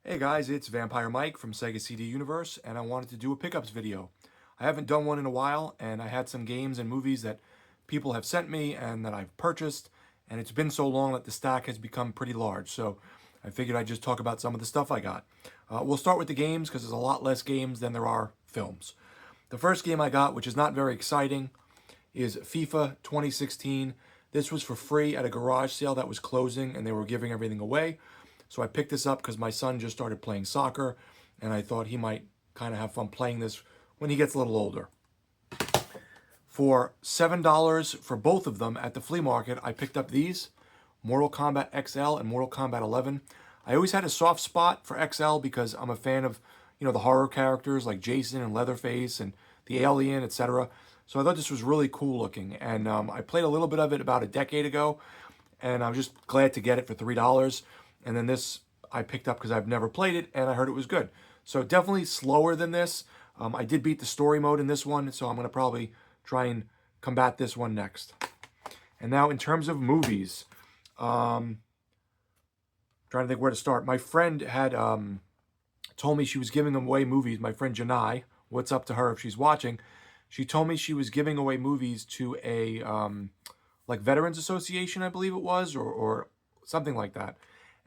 Hey guys, it's Vampire Mike from Sega CD Universe, and I wanted to do a pickups video. I haven't done one in a while, and I had some games and movies that people have sent me and that I've purchased, and it's been so long that the stack has become pretty large, so I figured I'd just talk about some of the stuff I got. We'll start with the games, because there's a lot less games than there are films. The first game I got, which is not very exciting, is FIFA 2016. This was for free at a garage sale that was closing, and they were giving everything away. So I picked this up because my son just started playing soccer, and I thought he might kind of have fun playing this when he gets a little older. For $7 for both of them at the flea market, I picked up these, Mortal Kombat XL and Mortal Kombat 11. I always had a soft spot for XL because I'm a fan of, the horror characters like Jason and Leatherface and the Alien, etc. So I thought this was really cool looking, and I played a little bit of it about a decade ago, and I'm just glad to get it for $3. And then this I picked up because I've never played it, and I heard it was good. So definitely slower than this. I did beat the story mode in this one, so I'm going to probably try and combat this one next. And now in terms of movies, trying to think where to start. My friend had told me she was giving away movies. My friend Janai, what's up to her if she's watching? She told me she was giving away movies to a like Veterans Association, I believe it was, or something like that.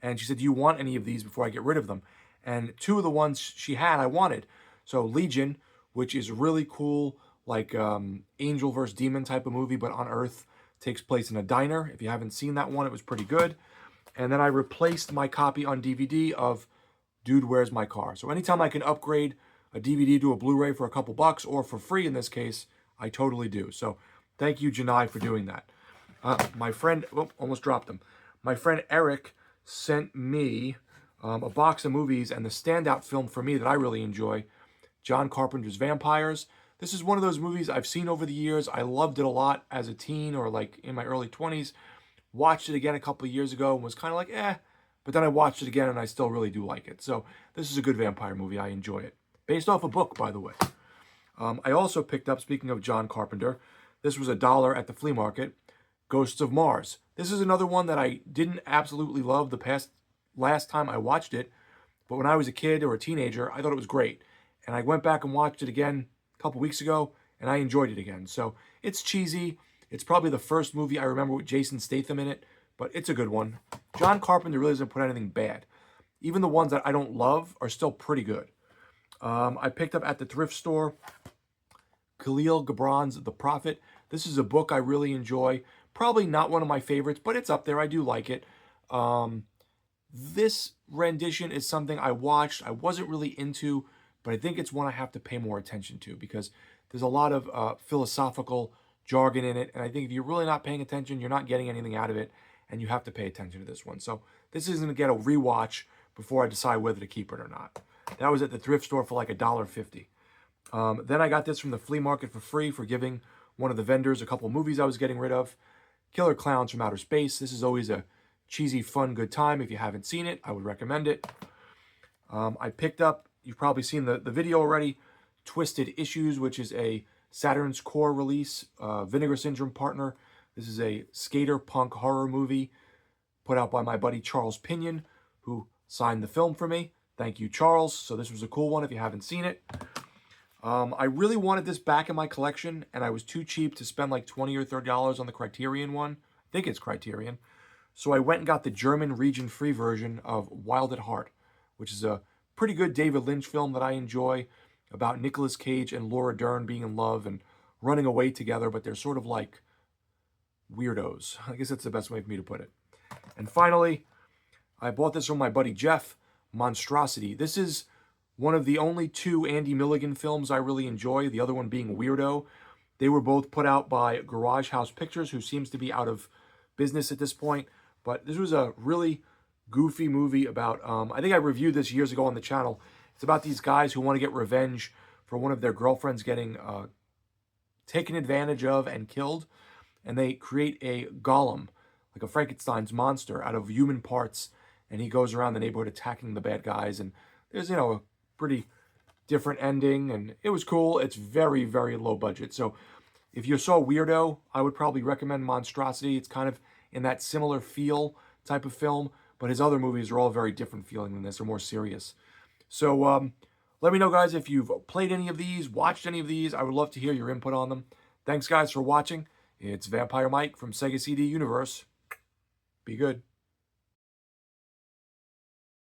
And she said, do you want any of these before I get rid of them? And two of the ones she had, I wanted. So Legion, which is really cool, like Angel versus Demon type of movie, but on Earth, takes place in a diner. If you haven't seen that one, it was pretty good. And then I replaced my copy on DVD of Dude, Where's My Car? So anytime I can upgrade a DVD to a Blu-ray for a couple bucks, or for free in this case, I totally do. So thank you, Janai, for doing that. My friend, almost dropped them. My friend Eric sent me a box of movies, and the standout film for me that I really enjoy, John Carpenter's Vampires. This is one of those movies I've seen over the years. I loved it a lot as a teen or like in my early 20s. Watched it again a couple of years ago and was kind of like, eh. But then I watched it again and I still really do like it. So this is a good vampire movie. I enjoy it. Based off a book, by the way. I also picked up, speaking of John Carpenter, this was $1 at the flea market, Ghosts of Mars. This is another one that I didn't absolutely love last time I watched it, but when I was a kid or a teenager, I thought it was great. And I went back and watched it again a couple weeks ago, and I enjoyed it again. So it's cheesy. It's probably the first movie I remember with Jason Statham in it, but it's a good one. John Carpenter really doesn't put anything bad. Even the ones that I don't love are still pretty good. I picked up at the thrift store Khalil Gibran's The Prophet. This is a book I really enjoy. Probably not one of my favorites, but it's up there. I do like it. This rendition is something I watched. I wasn't really into, but I think it's one I have to pay more attention to because there's a lot of philosophical jargon in it. And I think if you're really not paying attention, you're not getting anything out of it, and you have to pay attention to this one. So this is going to get a rewatch before I decide whether to keep it or not. That was at the thrift store for like $1.50. Then I got this from the flea market for free for giving one of the vendors a couple of movies I was getting rid of. Killer Clowns from Outer Space. This is always a cheesy, fun, good time. If you haven't seen it, I would recommend it. I picked up, you've probably seen the video already, Twisted Issues, which is a Saturn's Core release, Vinegar Syndrome partner. This is a skater punk horror movie put out by my buddy Charles Pinion, who signed the film for me. Thank you, Charles. So this was a cool one if you haven't seen it. I really wanted this back in my collection, and I was too cheap to spend like $20 or $30 on the Criterion one. I think it's Criterion. So I went and got the German region-free version of Wild at Heart, which is a pretty good David Lynch film that I enjoy about Nicolas Cage and Laura Dern being in love and running away together, but they're sort of like weirdos. I guess that's the best way for me to put it. And finally, I bought this from my buddy Jeff, Monstrosity. This is one of the only two Andy Milligan films I really enjoy, the other one being Weirdo. They were both put out by Garage House Pictures, who seems to be out of business at this point. But this was a really goofy movie about, I think I reviewed this years ago on the channel. It's about these guys who want to get revenge for one of their girlfriends getting taken advantage of and killed. And they create a golem, like a Frankenstein's monster, out of human parts. And he goes around the neighborhood attacking the bad guys. And there's, a pretty different ending, and it was cool. It's very, very low budget. So if you saw Weirdo, I would probably recommend Monstrosity. It's kind of in that similar feel type of film, but his other movies are all very different feeling than this. They're more serious. So let me know, guys, if you've played any of these, watched any of these. I would love to hear your input on them. Thanks, guys, for watching. It's Vampire Mike from Sega CD Universe. Be good.